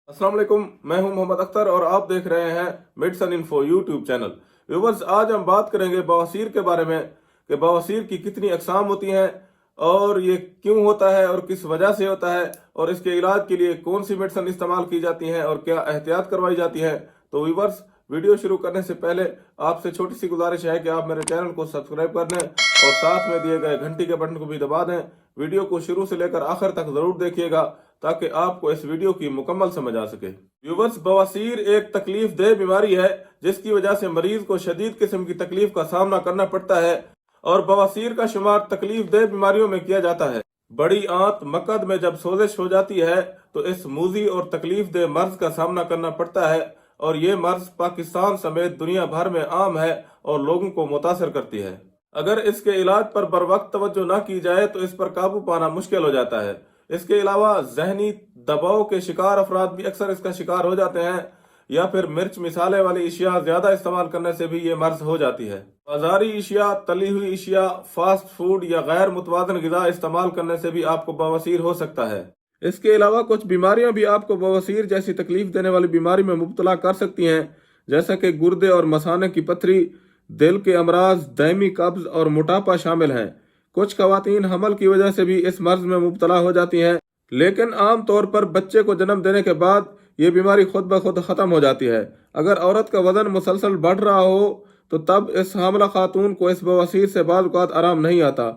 अस्सलाम वालेकुम, मैं हूं मोहम्मद अख्तर और आप देख रहे हैं medicine info YouTube channel. Viewers, आज हम बात करेंगे बवासीर के बारे में कि बवासीर की कितनी अक़साम होती हैं और ये क्यों होता है और किस वजह से होता है और इसके इलाज के लिए कौन सी मेडिसिन इस्तेमाल की जाती हैं और क्या एहतियात करवाई जाती है। तो व्यूवर्स, वीडियो शुरू करने से पहले आपसे छोटी सी गुजारिश है कि आप मेरे चैनल को सब्सक्राइब कर दें और साथ में दिए गए घंटी के बटन को भी दबा दें। वीडियो को शुरू से लेकर आखिर तक जरूर देखिएगा ताकि आपको इस वीडियो की मुकम्मल समझ आ सके। व्यूवर्स, बवासीर एक तकलीफ देह बीमारी है जिसकी वजह से मरीज को शदीद किस्म की तकलीफ का सामना करना पड़ता है और बवासीर का शुमार तकलीफ देह बीमारियों में किया जाता है। बड़ी आंत मकद में जब सोजिश हो जाती है तो इस मूजी और तकलीफ देह मर्ज का सामना करना पड़ता है और ये मर्ज पाकिस्तान समेत दुनिया भर में आम है और लोगों को मुतासर करती है। अगर इसके इलाज पर बर वक्त तवज्जो न की जाए तो इस पर काबू पाना मुश्किल हो जाता है। इसके अलावा जहनी दबाव के शिकार अफराद भी अक्सर इसका शिकार हो जाते हैं या फिर मिर्च मिसाले वाली इशिया ज्यादा इस्तेमाल करने से भी ये मर्ज हो जाती है। बाजारी इशिया, तली हुई इशिया, फास्ट फूड या गैर मुतवाजन गिज़ा इस्तेमाल करने से भी आपको बवासीर हो सकता है। इसके अलावा कुछ बीमारियां भी आपको बवासीर जैसी तकलीफ देने वाली बीमारी में मुब्तला कर सकती हैं, जैसा कि गुर्दे और मसाने की पथरी, दिल के अमराज, दायमी कब्ज और मोटापा शामिल हैं। कुछ खवातीन हमल की वजह से भी इस मर्ज में मुब्तला हो जाती हैं, लेकिन आम तौर पर बच्चे को जन्म देने के बाद ये बीमारी खुद ब खुद खत्म हो जाती है। अगर औरत का वजन मुसलसल बढ़ रहा हो तो तब इस हामला खातून को इस बवासीर से बाज़ औक़ात आराम नहीं आता।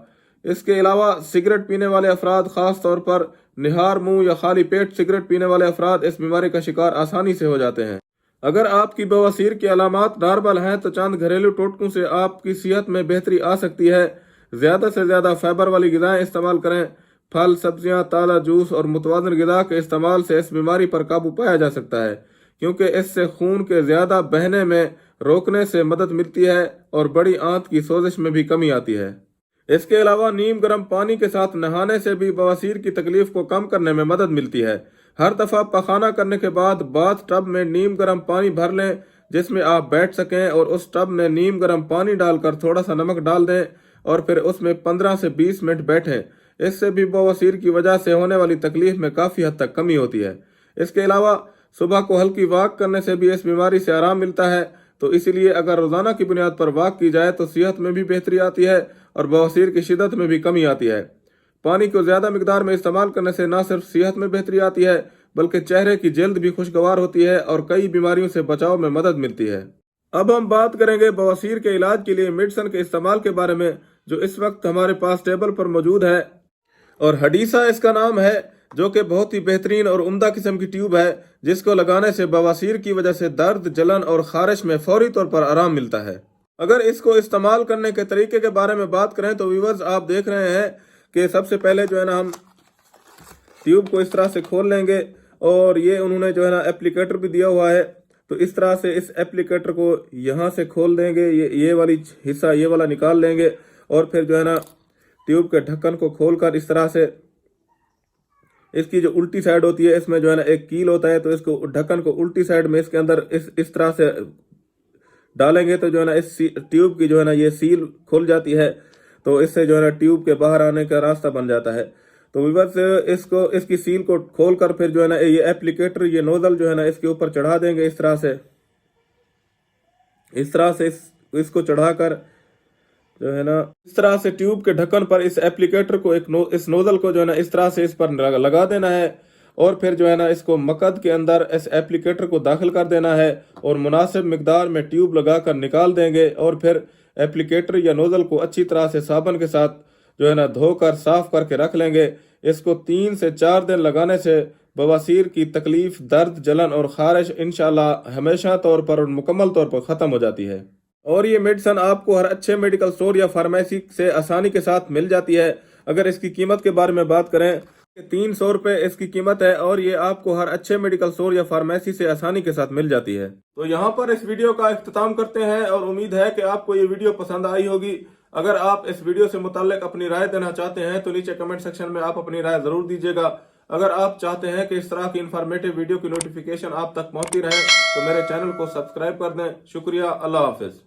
इसके अलावा सिगरेट पीने वाले अफराद, खास तौर पर निहार मुंह या खाली पेट सिगरेट पीने वाले अफराद इस बीमारी का शिकार आसानी से हो जाते हैं। अगर आपकी बवासीर की अलामात नॉर्मल हैं तो चंद घरेलू टोटकों से आपकी सेहत में बेहतरी आ सकती है। ज़्यादा से ज़्यादा फाइबर वाली ग़िज़ाएँ इस्तेमाल करें। फल, सब्जियां, ताज़ा जूस और मुतवाज़न ग़िज़ा के इस्तेमाल से इस बीमारी पर काबू पाया जा सकता है, क्योंकि इससे खून के ज़्यादा बहने में रोकने से मदद मिलती है और बड़ी आंत की सोजिश में भी कमी आती है। इसके अलावा नीम गर्म पानी के साथ नहाने से भी बवासीर की तकलीफ को कम करने में मदद मिलती है। हर दफ़ा पखाना करने के बाद बाथ टब में नीम गर्म पानी भर लें जिसमें आप बैठ सकें और उस टब में नीम गर्म पानी डालकर थोड़ा सा नमक डाल दें और फिर उसमें 15 से 20 मिनट बैठें। इससे भी बवासीर की वजह से होने वाली तकलीफ में काफ़ी हद तक कमी होती है। इसके अलावा सुबह को हल्की वॉक करने से भी इस बीमारी से आराम मिलता है, तो इसीलिए अगर रोज़ाना की बुनियाद पर वॉक की जाए तो सेहत में भी बेहतरी आती है और बवासीर की शिद्दत में भी कमी आती है। पानी को ज़्यादा मिकदार में इस्तेमाल करने से न सिर्फ सेहत में बेहतरी आती है बल्कि चेहरे की जल्द भी खुशगवार होती है और कई बीमारियों से बचाव में मदद मिलती है। अब हम बात करेंगे बवासीर के इलाज के लिए मेडिसिन के इस्तेमाल के बारे में, जो इस वक्त हमारे पास टेबल पर मौजूद है और हडीसा इसका नाम है, जो कि बहुत ही बेहतरीन और उम्दा किस्म की ट्यूब है जिसको लगाने से बवासीर की वजह से दर्द, जलन और खारिश में फौरी तौर पर आराम मिलता है। अगर इसको इस्तेमाल करने के तरीके के बारे में बात करें तो व्यूअर्स, आप देख रहे हैं कि सबसे पहले जो है ना हम ट्यूब को इस तरह से खोल लेंगे और ये उन्होंने जो है ना एप्लीकेटर भी दिया हुआ है, तो इस तरह से इस एप्लीकेटर को यहाँ से खोल देंगे, ये वाली हिस्सा ये वाला निकाल लेंगे और फिर जो है ना ट्यूब के ढक्कन को खोलकर इस तरह से इसकी जो उल्टी साइड होती है इसमें जो है ना एक कील होता है, तो इसको ढक्कन को उल्टी साइड में इसके अंदर इस तरह से डालेंगे तो जो है ना इस ट्यूब की जो है ना ये सील खुल जाती है, तो इससे जो है ना ट्यूब के बाहर आने का रास्ता बन जाता है। तो व्यूअर्स, इसकी सील को खोलकर फिर जो है ना ये एप्लीकेटर, ये नोजल जो है ना इसके ऊपर चढ़ा देंगे इस तरह से इसको चढ़ाकर जो है ना इस तरह से ट्यूब के ढक्कन पर इस एप्लीकेटर को इस नोजल को जो है ना इस तरह से इस पर लगा देना है और फिर जो है ना इसको मकद के अंदर इस एप्लीकेटर को दाखिल कर देना है और मुनासिब मिकदार में ट्यूब लगाकर निकाल देंगे और फिर एप्लीकेटर या नोजल को अच्छी तरह से साबुन के साथ जो है ना धोकर साफ करके रख लेंगे। इसको 3 से 4 दिन लगाने से बवासीर की तकलीफ, दर्द, जलन और खारिश इंशाल्लाह हमेशा तौर पर और मुकम्मल तौर पर ख़त्म हो जाती है। और ये मेडिसिन आपको हर अच्छे मेडिकल स्टोर या फार्मेसी से आसानी के साथ मिल जाती है। अगर इसकी कीमत के बारे में बात करें, 300 रुपये इसकी कीमत है और ये आपको हर अच्छे मेडिकल स्टोर या फार्मेसी से आसानी के साथ मिल जाती है। तो यहाँ पर इस वीडियो का इख्तिताम करते हैं और उम्मीद है कि आपको ये वीडियो पसंद आई होगी। अगर आप इस वीडियो से मुताल्लिक अपनी राय देना चाहते हैं तो नीचे कमेंट सेक्शन में आप अपनी राय जरूर दीजिएगा। अगर आप चाहते हैं कि इस तरह की इंफॉर्मेटिव वीडियो की नोटिफिकेशन आप तक पहुंचती रहे तो मेरे चैनल को सब्सक्राइब कर दें। शुक्रिया, अल्लाह हाफिज।